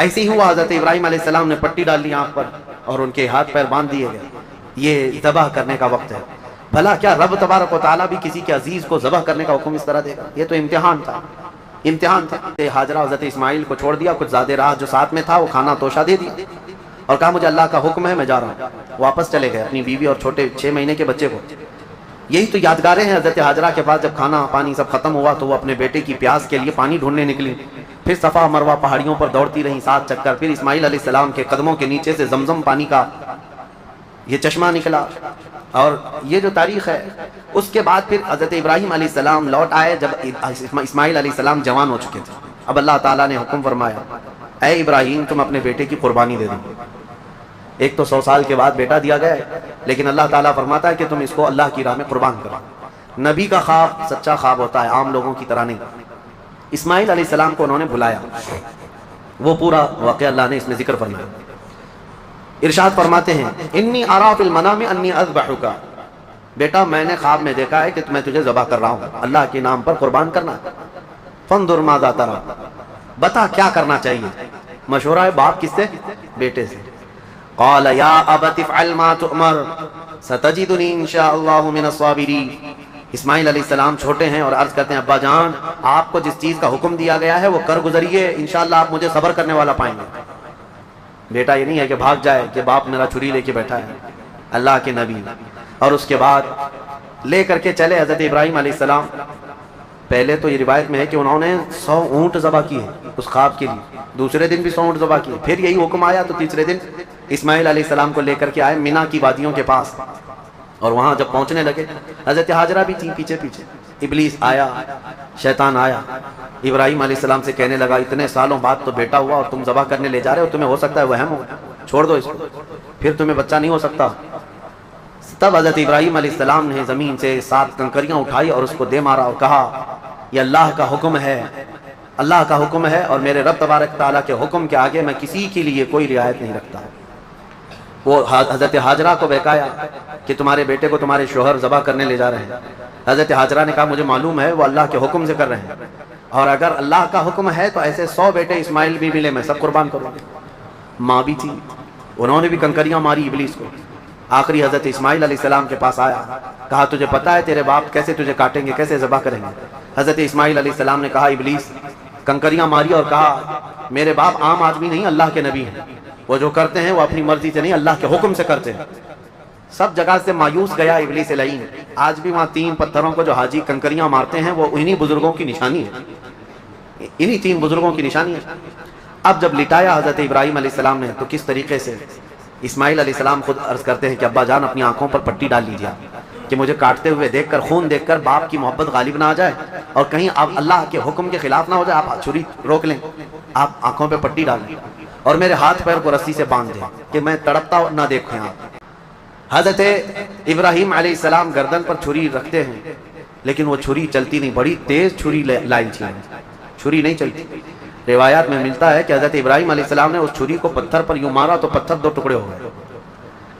ایسے ہی ہوا، حضرت ابراہیم علیہ السلام نے پٹی ڈال لی آنکھ پر اور ان کے ہاتھ پیر باندھ دیے گئے. یہ ذبح کرنے کا وقت ہے. بھلا کیا رب تبارک و تعالیٰ بھی کسی کے عزیز کو ذبح کرنے کا حکم اس طرح دے گا؟ یہ تو امتحان تھا، امتحان تھا. ہاجرہ حضرت اسماعیل کو چھوڑ دیا، کچھ زیادہ راہ جو ساتھ میں تھا وہ کھانا توشہ دے دیا اور کہا مجھے اللہ کا حکم ہے، میں جا رہا ہوں. واپس چلے گئے اپنی بیوی اور چھوٹے 6 مہینے کے بچے کو. یہی تو یادگاریں ہیں. حضرت ہاجرہ کے پاس جب کھانا پانی سب ختم ہوا تو وہ اپنے بیٹے کی پیاس کے لیے پانی ڈھونڈنے نکلی. پھر صفا مروہ پہاڑیوں پر دوڑتی رہی 7 چکر. پھر اسماعیل علیہ السلام کے قدموں کے نیچے سے زمزم پانی کا یہ چشمہ نکلا. اور یہ جو تاریخ ہے، اس کے بعد پھر حضرت ابراہیم علیہ السلام لوٹ آئے جب اسماعیل علیہ السلام جوان ہو چکے تھے. اب اللہ تعالیٰ نے حکم فرمایا اے ابراہیم تم اپنے بیٹے کی قربانی دے دو. ایک تو 100 سال کے بعد بیٹا دیا گیا ہے، لیکن اللہ تعالیٰ فرماتا ہے کہ تم اس کو اللہ کی راہ میں قربان کرو. نبی کا خواب سچا خواب ہوتا ہے، عام لوگوں کی طرح نہیں. اسماعیل علیہ السلام کو انہوں نے بلایا، وہ پورا واقعہ اللہ نے اس میں ذکر فرمایا. ارشاد فرماتے ہیں انی ارا فی المنام انی اذبحک، بیٹا میں نے خواب میں دیکھا ہے کہ میں تجھے ذبح کر رہا ہوں، اللہ کے نام پر قربان کرنا. فانظر ماذا تری، بتا کیا کرنا چاہیے. مشورہ ہے باپ کس سے؟ بیٹے سے. قال یا ابت افعل ما تؤمر ستجدنی انشاء اللہ من الصابرین. اسماعیل علیہ السلام چھوٹے ہیں اور عرض کرتے ہیں ابا جان آپ کو جس چیز کا حکم دیا گیا ہے وہ کر گزریے، انشاءاللہ آپ مجھے صبر کرنے والا پائیں گے. بیٹا یہ نہیں ہے کہ بھاگ جائے کہ باپ میرا چھری لے کے بیٹھا ہے، اللہ کے نبی. اور اس کے بعد لے کر کے چلے حضرت ابراہیم علیہ السلام. پہلے تو یہ روایت میں ہے کہ انہوں نے 100 اونٹ ذبح کیے اس خواب کے لیے، دوسرے دن بھی 100 اونٹ ذبح کیے. پھر یہی حکم آیا تو تیسرے دن اسماعیل علیہ السلام کو لے کر کے آئے مینا کی وادیوں کے پاس. اور وہاں جب پہنچنے لگے حضرت ہاجرہ بھی تھی پیچھے پیچھے. ابلیس آیا، شیطان آیا، ابراہیم علیہ السلام سے کہنے لگا اتنے سالوں بعد تو بیٹا ہوا اور تم ذبح کرنے لے جا رہے ہو، تمہیں ہو سکتا ہے وہم ہو، چھوڑ دو اس کو، پھر تمہیں بچہ نہیں ہو سکتا. تب حضرت ابراہیم علیہ السلام نے زمین سے 7 کنکریاں اٹھائی اور اس کو دے مارا اور کہا یہ اللہ کا حکم ہے، اللہ کا حکم ہے اور میرے رب تبارک تعالیٰ کے حکم کے آگے میں کسی کے لیے کوئی رعایت نہیں رکھتا. وہ حضرت ہاجرہ کو بہکایا کہ تمہارے بیٹے کو تمہارے شوہر ذبح کرنے لے جا رہے ہیں. حضرت ہاجرہ نے کہا مجھے معلوم ہے وہ اللہ کے حکم سے کر رہے ہیں، اور اگر اللہ کا حکم ہے تو ایسے 100 بیٹے اسماعیل بھی ملے میں سب قربان کروں. ماں بھی تھی، انہوں نے بھی کنکریاں ماری ابلیس کو. آخری حضرت اسماعیل علیہ السلام کے پاس آیا، کہا تجھے پتا ہے تیرے باپ کیسے تجھے کاٹیں گے، کیسے ذبح کریں گے. حضرت اسماعیل علیہ السلام نے کہا ابلیس، کنکریاں ماری اور کہا میرے باپ عام آدمی نہیں اللہ کے نبی ہیں، وہ جو کرتے ہیں وہ اپنی مرضی سے نہیں اللہ کے حکم سے کرتے ہیں. سب جگہ سے مایوس گیا ابلیس لعین. آج بھی وہاں 3 پتھروں کو جو حاجی کنکریاں مارتے ہیں وہ انہی بزرگوں کی نشانی ہے، انہی 3 بزرگوں کی نشانی ہے. اب جب لٹایا حضرت ابراہیم علیہ السلام نے تو کس طریقے سے اسماعیل علیہ السلام خود عرض کرتے ہیں کہ ابا جان اپنی آنکھوں پر پٹی ڈال لیجیے کہ مجھے کاٹتے ہوئے دیکھ کر، خون دیکھ کر باپ کی محبت غالب نہ آ جائے اور کہیں آپ اللہ کے حکم کے خلاف نہ ہو جائے. آپ چھری روک لیں، آپ آنکھوں پہ پٹی ڈال لیں اور میرے ہاتھ پیر کو رسی سے باندھ دیں کہ میں تڑپتا نہ دیکھیں آپ. حضرت ابراہیم علیہ السلام گردن پر چھری رکھتے ہیں لیکن وہ چھری چلتی نہیں، بڑی تیز چھری لائی تھی، چھری نہیں چلتی. روایات میں ملتا ہے کہ حضرت ابراہیم علیہ السلام نے اس چھری کو پتھر پر یوں مارا تو پتھر 2 ٹکڑے ہو گئے،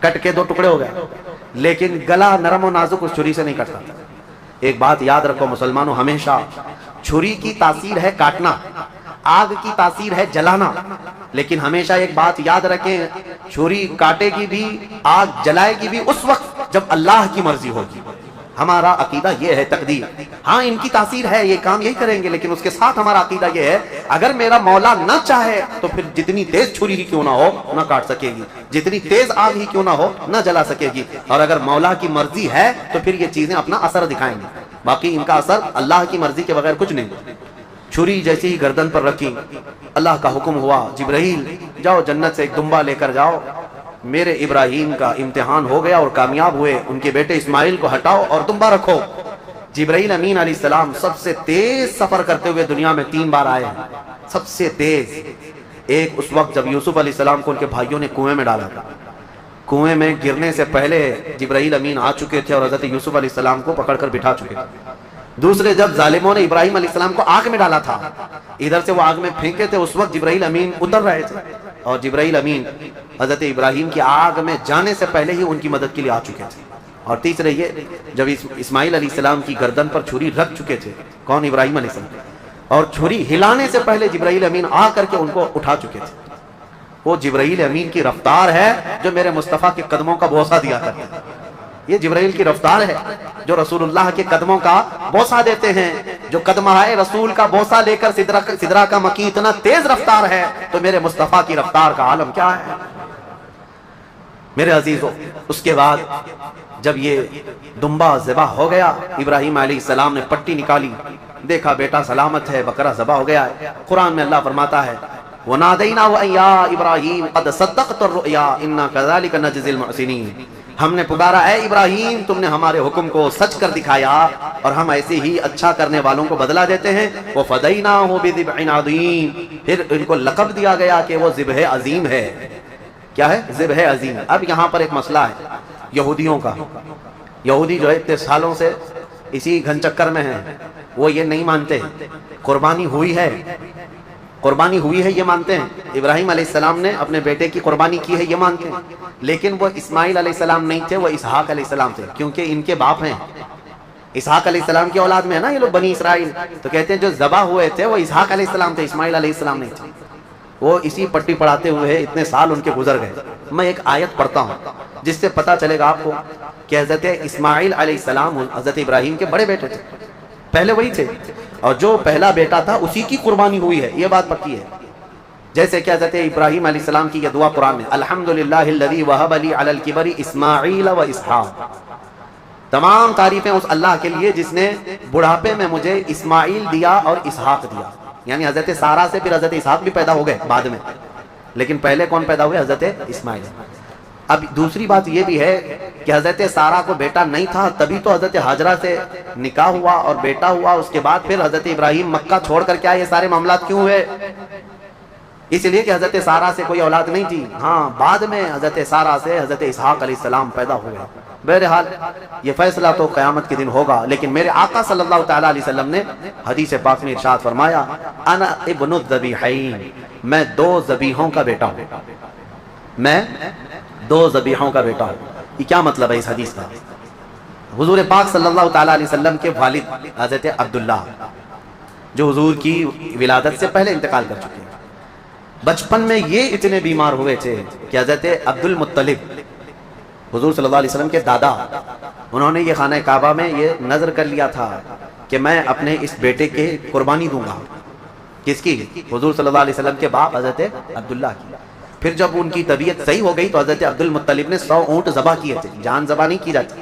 کٹ کے 2 ٹکڑے ہو گئے، لیکن گلا نرم و نازک اس چھری سے نہیں کٹتا. ایک بات یاد رکھو مسلمانوں، ہمیشہ چھری کی تاثیر ہے کاٹنا، آگ کی تاثیر ہے جلانا، لیکن ہمیشہ ایک بات یاد رکھیں چھری کاٹے گی بھی، آگ جلائے گی بھی اس وقت جب اللہ کی مرضی ہوگی. ہمارا عقیدہ یہ ہے تقدیر، ہاں ان کی تاثیر ہے، یہ کام یہی کریں گے، لیکن اس کے ساتھ ہمارا عقیدہ یہ ہے اگر میرا مولا نہ چاہے تو پھر جتنی تیز چھری ہی کیوں نہ ہو نہ کاٹ سکے گی، جتنی تیز آگ ہی کیوں نہ ہو نہ جلا سکے گی. اور اگر مولا کی مرضی ہے تو پھر یہ چیزیں اپنا اثر دکھائیں گی، باقی ان کا اثر اللہ کی مرضی کے بغیر کچھ نہیں. چھری جیسے ہی گردن پر رکھی اللہ کا حکم ہوا جبرائیل جاؤ جنت سے ایک دمبا لے کر جاؤ، میرے ابراہیم کا امتحان ہو گیا اور کامیاب ہوئے، ان کے بیٹے اسماعیل کو ہٹاؤ اور دمبا رکھو. جبرائیل امین علیہ السلام سب سے تیز سفر کرتے ہوئے دنیا میں 3 بار آئے ہیں، سب سے تیز. ایک اس وقت جب یوسف علیہ السلام کو ان کے بھائیوں نے کنویں میں ڈالا تھا، کنویں میں گرنے سے پہلے جبرائیل امین آ چکے تھے اور حضرت یوسف علیہ السلام کو پکڑ کر بٹھا چکے تھے. دوسرے جب ظالموں نے ابراہیم علیہ السلام کو آگ میں ڈالا تھا، ادھر سے وہ آگ میں پھینکے تھے، اس وقت جبرائیل امین اتر رہے تھے اور جبرائیل امین حضرت ابراہیم کی آگ میں جانے سے پہلے ہی ان کی مدد کے لیے آ چکے تھے. اور تیسرے یہ جب اسماعیل علیہ السلام کی گردن پر چھری رکھ چکے تھے، کون؟ ابراہیم علیہ السلام، اور چھری ہلانے سے پہلے جبرائیل امین آ کر کے ان کو اٹھا چکے تھے. وہ جبرائیل امین کی رفتار ہے جو میرے مصطفیٰ کے قدموں کا بوسہ دیا کرتے ہیں. یہ جبرائیل کی رفتار ہے جو رسول اللہ کے قدموں کا بوسہ دیتے ہیں. جو قدمہ رسول کا بوسہ لے کر سدرہ کا مکی اتنا تیز رفتار ہے تو میرے مصطفیٰ کی رفتار کا عالم کیا ہے میرے عزیزو. اس کے بعد جب یہ دمبا ذبح ہو گیا، ابراہیم علیہ السلام نے پٹی نکالی، دیکھا بیٹا سلامت ہے، بکرا ذبح ہو گیا ہے. قرآن میں اللہ فرماتا ہے وَنَادَيْنَاهُ أَن يَا إِبْرَاهِيمُ قَدْ صَدَّقْتَ الرُّؤْيَا إِنَّا كَذَلِكَ نَجْزِي الْمُحْسِنِينَ. ہم نے پکارا اے ابراہیم تم نے ہمارے حکم کو سچ کر دکھایا اور ہم ایسے ہی اچھا کرنے والوں کو بدلہ دیتے ہیں. وَفَدَيْنَاهُ بِذِبْحٍ عَظِيمٍ. پھر ان کو لقب دیا گیا کہ وہ ذبح عظیم ہے. کیا ہے؟ ذبح عظیم. اب یہاں پر ایک مسئلہ ہے یہودیوں کا. یہودی جو ہے اتنے سالوں سے اسی گھن چکر میں ہیں، وہ یہ نہیں مانتے قربانی ہوئی ہے، قربانی ہوئی ہے یہ مانتے ہیں. ابراہیم علیہ السلام نے اپنے بیٹے کی قربانی کی ہے یہ مانتے ہیں، لیکن وہ اسماعیل علیہ السلام نہیں تھے، وہ اسحاق علیہ السلام تھے، کیونکہ ان کے باپ ہیں. اسحاق علیہ السلام کی اولاد میں ہے نا یہ لوگ بنی اسرائیل. تو کہتے ہیں جو ذبح ہوئے تھے وہ اسحاق علیہ السلام تھے، اسماعیل علیہ السلام نہیں تھے. وہ اسی پٹی پڑھاتے ہوئے اتنے سال ان کے گزر گئے. میں ایک آیت پڑھتا ہوں جس سے پتہ چلے گا آپ کو کہ حضرت اسماعیل علیہ السلام حضرت ابراہیم کے بڑے بیٹے تھے، پہلے وہی تھے، اور جو پہلا بیٹا تھا اسی کی قربانی ہوئی ہے، یہ بات پکی ہے. جیسے کہ حضرت ابراہیم علیہ السلام کی یہ دعا قرآن میں الحمدللہ الذی وہب لی علی الکبر اسماعیل و اسحاق. تمام تعریفیں اس اللہ کے لیے جس نے بڑھاپے میں مجھے اسماعیل دیا اور اسحاق دیا. یعنی حضرت سارہ سے پھر حضرت اسحاق بھی پیدا ہو گئے بعد میں، لیکن پہلے کون پیدا ہوئے؟ حضرت اسماعیل. اب دوسری بات یہ بھی ہے کہ حضرت سارہ کو بیٹا نہیں تھا، تبھی تو حضرت ہاجرہ سے نکاح ہوا اور بیٹا ہوا. اس کے بعد پھر حضرت ابراہیم مکہ چھوڑ کر کیا یہ سارے معاملات کیوں ہوئے؟ اس لیے کہ حضرت سارہ سے کوئی اولاد نہیں تھی. ہاں بعد میں حضرت سارہ سے حضرت اسحاق علیہ السلام پیدا ہوئے. بہرحال یہ فیصلہ تو قیامت کے دن ہوگا، لیکن میرے آقا صلی اللہ تعالیٰ علیہ وسلم نے حدیث پاک میں ارشاد فرمایا انا ابن الذبیحین، میں دو ذبیحوں کا بیٹا ہوں، میں دو ذبیحوں کا بیٹا ہوں. یہ کیا مطلب ہے اس حدیث کا؟ حضور پاک صلی اللہ تعالیٰ علیہ وسلم کے والد حضرت عبداللہ جو حضور کی ولادت سے پہلے انتقال کر چکے ہیں، بچپن میں یہ اتنے بیمار ہوئے تھے کہ حضرت عبد المطلب حضور صلی اللہ علیہ وسلم کے دادا، انہوں نے یہ خانہ کعبہ میں یہ نظر کر لیا تھا کہ میں اپنے اس بیٹے کے قربانی دوں گا. کس کی؟ حضور صلی اللہ علیہ وسلم کے باپ حضرت عبداللہ کی. پھر جب ان کی طبیعت صحیح ہو گئی تو حضرت عبد المطلب نے 100 اونٹ ذبح کیے تھے. جان ذبح نہیں کی جاتی،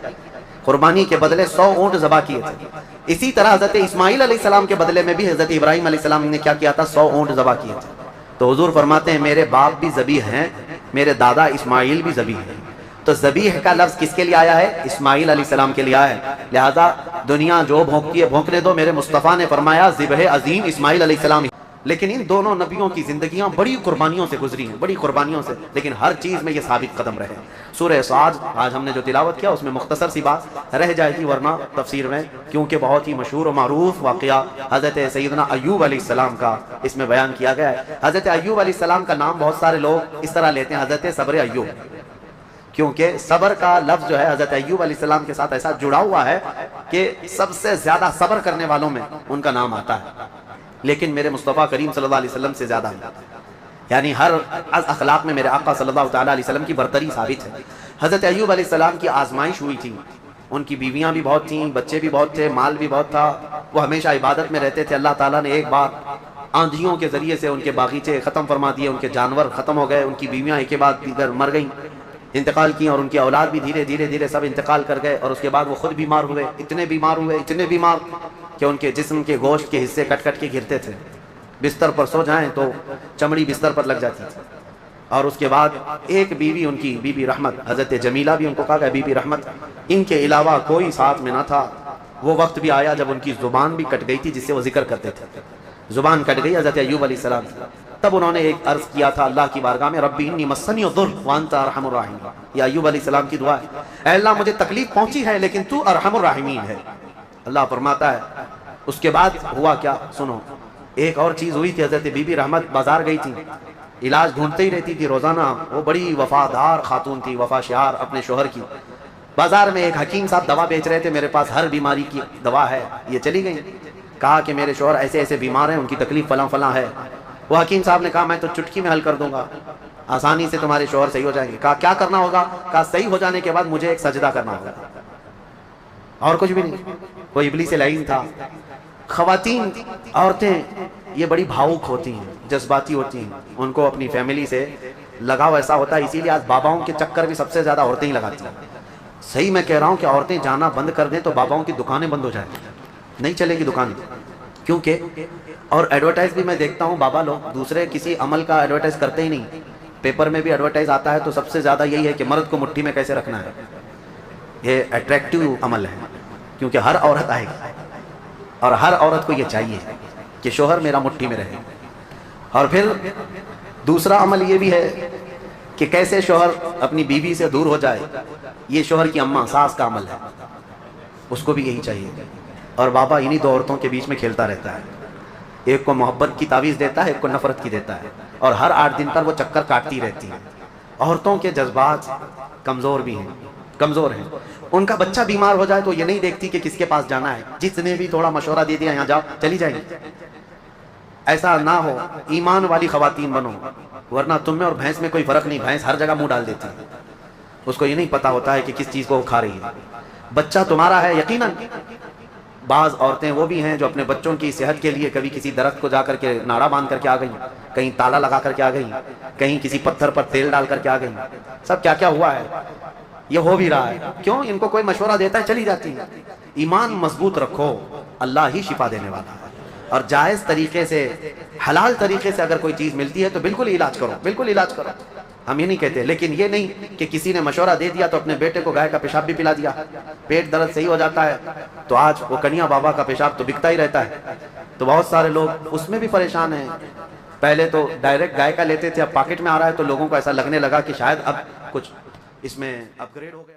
قربانی کے بدلے 100 اونٹ ذبح کیے تھے. اسی طرح حضرت اسماعیل علیہ السلام کے بدلے میں بھی حضرت ابراہیم علیہ السلام نے کیا کیا تھا؟ 100 اونٹ ذبح کیے تھے. تو حضور فرماتے ہیں میرے باپ بھی ذبیح ہیں، میرے دادا اسماعیل بھی ذبیح ہیں. تو ذبیح کا لفظ کس کے لیے آیا ہے؟ اسماعیل علیہ السلام کے لیے آیا ہے. لہذا دنیا جو بھونکتی ہے بھونکنے دو، میرے مصطفیٰ نے فرمایا ذبح عظیم اسماعیل علیہ السلام. لیکن ان دونوں نبیوں کی زندگیاں بڑی قربانیوں سے گزری ہیں، بڑی قربانیوں سے، لیکن ہر چیز میں یہ ثابت قدم رہے. سورہ صاد آج ہم نے جو تلاوت کیا اس میں مختصر سی بات رہ جائے گی ورنہ تفسیر میں، کیونکہ بہت ہی مشہور و معروف واقعہ حضرت سیدنا ایوب علیہ السلام کا اس میں بیان کیا گیا ہے. حضرت ایوب علیہ السلام کا نام بہت سارے لوگ اس طرح لیتے ہیں حضرت صبر ایوب، کیونکہ صبر کا لفظ جو ہے حضرت ایوب علیہ السلام کے ساتھ ایسا جڑا ہوا ہے کہ سب سے زیادہ صبر کرنے والوں میں ان کا نام آتا ہے. لیکن میرے مصطفیٰ کریم صلی اللہ علیہ وسلم سے زیادہ ہے، یعنی ہر اخلاق میں میرے آقا صلی اللہ تعالیٰ علیہ وسلم کی برتری ثابت ہے. حضرت ایوب علیہ السلام کی آزمائش ہوئی تھی، ان کی بیویاں بھی بہت تھیں، بچے بھی بہت تھے، مال بھی بہت تھا، وہ ہمیشہ عبادت میں رہتے تھے. اللہ تعالیٰ نے ایک بار آندھیوں کے ذریعے سے ان کے باغیچے ختم فرما دیے، ان کے جانور ختم ہو گئے، ان کی بیویاں ایک کے بعد دیگر مر گئیں، انتقال کی، اور ان کی اولاد بھی دھیرے دھیرے سب انتقال کر گئے. اور اس کے بعد وہ خود بیمار ہوئے، اتنے بیمار کہ ان کے جسم کے گوشت کے حصے کٹ کٹ کے گرتے تھے. بستر پر سو جائیں تو چمڑی بستر پر لگ جاتی تھی. اور اس کے بعد ایک بیوی ان کی بی بی رحمت، حضرت جمیلہ بھی ان کو کہا گیا بی بی رحمت، ان کے علاوہ کوئی ساتھ میں نہ تھا. وہ وقت بھی آیا جب ان کی زبان بھی کٹ گئی تھی جس سے وہ ذکر کرتے تھے. زبان کٹ گئی حضرت ایوب علیہ السلام. تب انہوں نے ایک عرض کیا تھا اللہ کی بارگاہ میں، ربی انی مسنی الضر وانت ارحم الراحمین. یہ ایوب علیہ السلام کی دعا ہے، اے اللہ مجھے تکلیف پہنچی ہے لیکن تو ارحم الراحمین ہے. اللہ فرماتا ہے اس کے بعد ہوا کیا سنو. ایک اور چیز ہوئی تھی، حضرت بی بی رحمت بازار گئی تھی، علاج ڈھونڈتے ہی رہتی تھی روزانہ. وہ بڑی وفادار خاتون تھی، وفا شعار اپنے شوہر کی. بازار میں ایک حکیم صاحب دوا بیچ رہے تھے، میرے پاس ہر بیماری کی دوا ہے. یہ چلی گئی، کہا کہ میرے شوہر ایسے ایسے بیمار ہیں، ان کی تکلیف فلاں فلاں ہے. وہ حکیم صاحب نے کہا میں تو چٹکی میں حل کر دوں گا، آسانی سے تمہارے شوہر صحیح ہو جائیں گے۔ کہا کیا کرنا ہوگا؟ کہا صحیح ہو جانے کے بعد مجھے ایک سجدہ کرنا ہوگا، اور کچھ بھی نہیں۔ وہ ابلیس لعین تھا۔ خواتین، عورتیں یہ بڑی بھاوک ہوتی ہیں، جذباتی ہوتی ہیں، ان کو اپنی فیملی سے لگاؤ ایسا ہوتا ہے، اسی لیے آج باباؤں کے چکر بھی سب سے زیادہ عورتیں ہی لگاتی ہیں۔ صحیح میں کہہ رہا ہوں کہ عورتیں جانا بند کر دیں تو باباؤں کی دکانیں بند ہو جائیں، نہیں چلے گی دکان، کیونکہ اور ایڈورٹائز بھی میں دیکھتا ہوں، بابا لوگ دوسرے کسی عمل کا ایڈورٹائز کرتے ہی نہیں، پیپر میں بھی ایڈورٹائز آتا ہے تو سب سے زیادہ یہی ہے کہ مرد کو مٹھی میں کیسے رکھنا ہے۔ یہ اٹریکٹیو عمل ہے، کیونکہ ہر عورت آئے گی اور ہر عورت کو یہ چاہیے کہ شوہر میرا مٹھی میں رہے۔ اور پھر دوسرا عمل یہ بھی ہے کہ کیسے شوہر اپنی بیوی سے دور ہو جائے، یہ شوہر کی اماں ساس کا عمل ہے، اس کو بھی یہی چاہیے۔ اور بابا انہی دو عورتوں کے بیچ میں کھیلتا رہتا ہے، ایک کو محبت کی تعویذ دیتا ہے، ایک کو نفرت کی دیتا ہے، اور ہر 8 دن پر وہ چکر کاٹتی رہتی ہیں۔ عورتوں کے جذبات کمزور بھی ہیں، کمزور ہیں۔ ان کا بچہ بیمار ہو جائے تو یہ نہیں دیکھتی کہ کس کے پاس جانا ہے، جس نے بھی تھوڑا مشورہ دے دیا یہاں جاؤ چلی جائیں گی۔ ایسا نہ ہو، ایمان والی خواتین بنو، ورنہ تم میں اور بھینس میں کوئی فرق نہیں، بھینس ہر جگہ منہ ڈال دیتی ہے، اس کو یہ نہیں پتا ہوتا ہے کہ کس چیز کو وہ کھا رہی ہے۔ بچہ تمہارا ہے یقیناً۔ بعض عورتیں وہ بھی ہیں جو اپنے بچوں کی صحت کے لیے کبھی کسی درخت کو جا کر کے ناڑا باندھ کر کے آ گئیں، کہیں تالا لگا کر کے آ گئیں، کہیں کسی پتھر پر تیل ڈال کر کے آ گئیں، سب کیا کیا ہوا ہے، یہ ہو بھی رہا ہے۔ کیوں؟ ان کو کوئی مشورہ دیتا ہے چلی جاتی ہیں۔ ایمان مضبوط رکھو، اللہ ہی شفا دینے والا ہے، اور جائز طریقے سے، حلال طریقے سے اگر کوئی چیز ملتی ہے تو بالکل علاج کرو، بالکل علاج کرو، ہم یہ نہیں کہتے، لیکن یہ نہیں کہ کسی نے مشورہ دے دیا تو اپنے بیٹے کو گائے کا پیشاب بھی پلا دیا، پیٹ درد صحیح ہو جاتا ہے تو آج وہ کنیا بابا کا پیشاب تو بکتا ہی رہتا ہے، تو بہت سارے لوگ اس میں بھی پریشان ہیں۔ پہلے تو ڈائریکٹ گائے کا لیتے تھے، اب پاکٹ میں آ رہا ہے تو لوگوں کو ایسا لگنے لگا کہ شاید اب کچھ اس میں اپ گریڈ ہو گیا۔